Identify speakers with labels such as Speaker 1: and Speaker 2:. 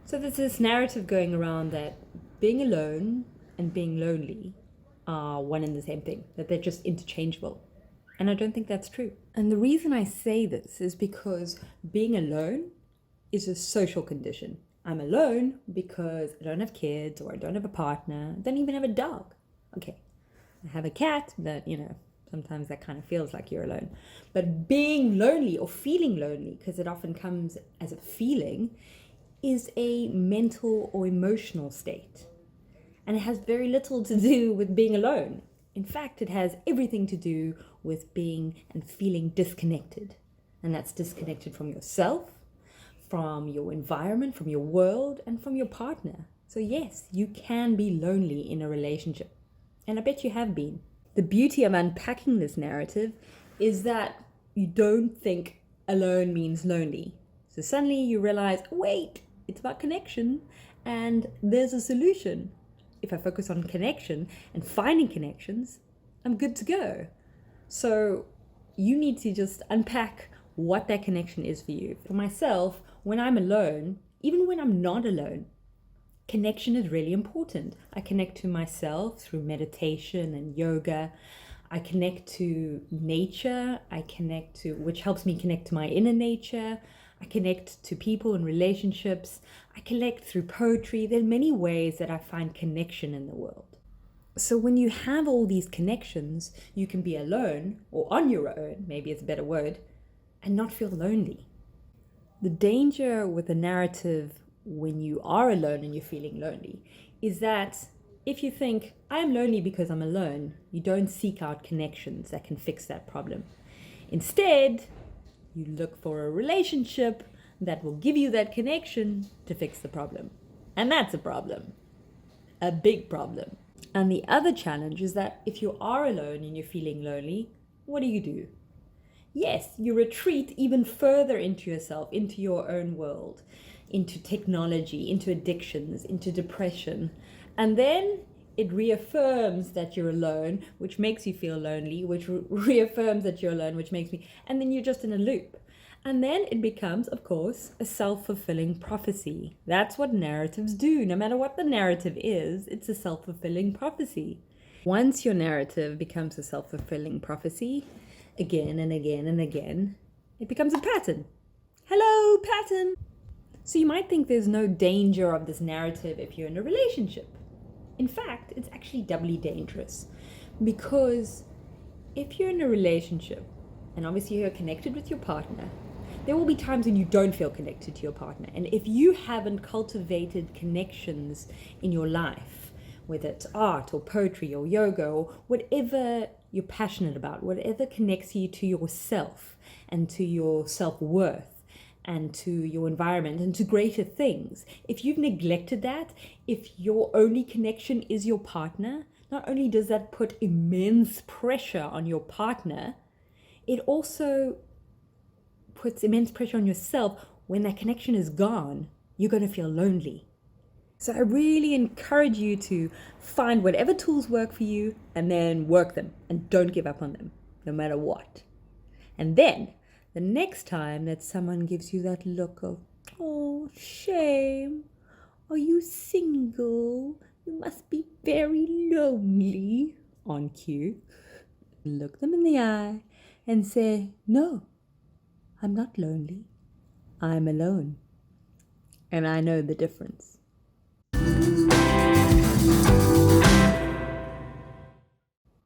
Speaker 1: So there's this narrative going around that being alone and being lonely are one and the same thing, that they're just interchangeable. And I don't think that's true. And the reason I say this is because being alone is a social condition. I'm alone because I don't have kids, or I don't have a partner, I don't even have a dog. Okay, I have a cat, but sometimes that kind of feels like you're alone. But being lonely or feeling lonely, because it often comes as a feeling, is a mental or emotional state. And it has very little to do with being alone. In fact, it has everything to do with being and feeling disconnected. And that's disconnected from yourself, from your environment, from your world, and from your partner. So yes, you can be lonely in a relationship. And I bet you have been. The beauty of unpacking this narrative is that you don't think alone means lonely. So suddenly you realize, wait, it's about connection, and there's a solution. If I focus on connection and finding connections, I'm good to go. So you need to just unpack what that connection is for you. For myself, when I'm alone, even when I'm not alone, connection is really important. I connect to myself through meditation and yoga. I connect to nature. Which helps me connect to my inner nature. I connect to people and relationships. I connect through poetry. There are many ways that I find connection in the world. So when you have all these connections, you can be alone or on your own, maybe it's a better word, and not feel lonely. The danger with the narrative when you are alone and you're feeling lonely is that if you think, I am lonely because I'm alone, you don't seek out connections that can fix that problem. Instead, you look for a relationship that will give you that connection to fix the problem. And that's a problem. A big problem. And the other challenge is that if you are alone and you're feeling lonely, what do? Yes, you retreat even further into yourself, into your own world, into technology, into addictions, into depression. And then it reaffirms that you're alone, which makes you feel lonely, which reaffirms that you're alone, which makes me, and then you're just in a loop. And then it becomes, of course, a self-fulfilling prophecy. That's what narratives do. No matter what the narrative is, it's a self-fulfilling prophecy. Once your narrative becomes a self-fulfilling prophecy, again and again and again, it becomes a pattern. Hello, pattern! So you might think there's no danger of this narrative if you're in a relationship. In fact, it's actually doubly dangerous, because if you're in a relationship, and obviously you're connected with your partner, there will be times when you don't feel connected to your partner. And if you haven't cultivated connections in your life, whether it's art or poetry or yoga or whatever you're passionate about, whatever connects you to yourself and to your self-worth and to your environment and to greater things, if you've neglected that, if your only connection is your partner, not only does that put immense pressure on your partner, it also puts immense pressure on yourself. When that connection is gone, you're going to feel lonely. So I really encourage you to find whatever tools work for you and then work them, and don't give up on them, no matter what. And then the next time that someone gives you that look of, oh, shame, are you single? You must be very lonely, on cue. Look them in the eye and say, no, I'm not lonely. I'm alone. And I know the difference.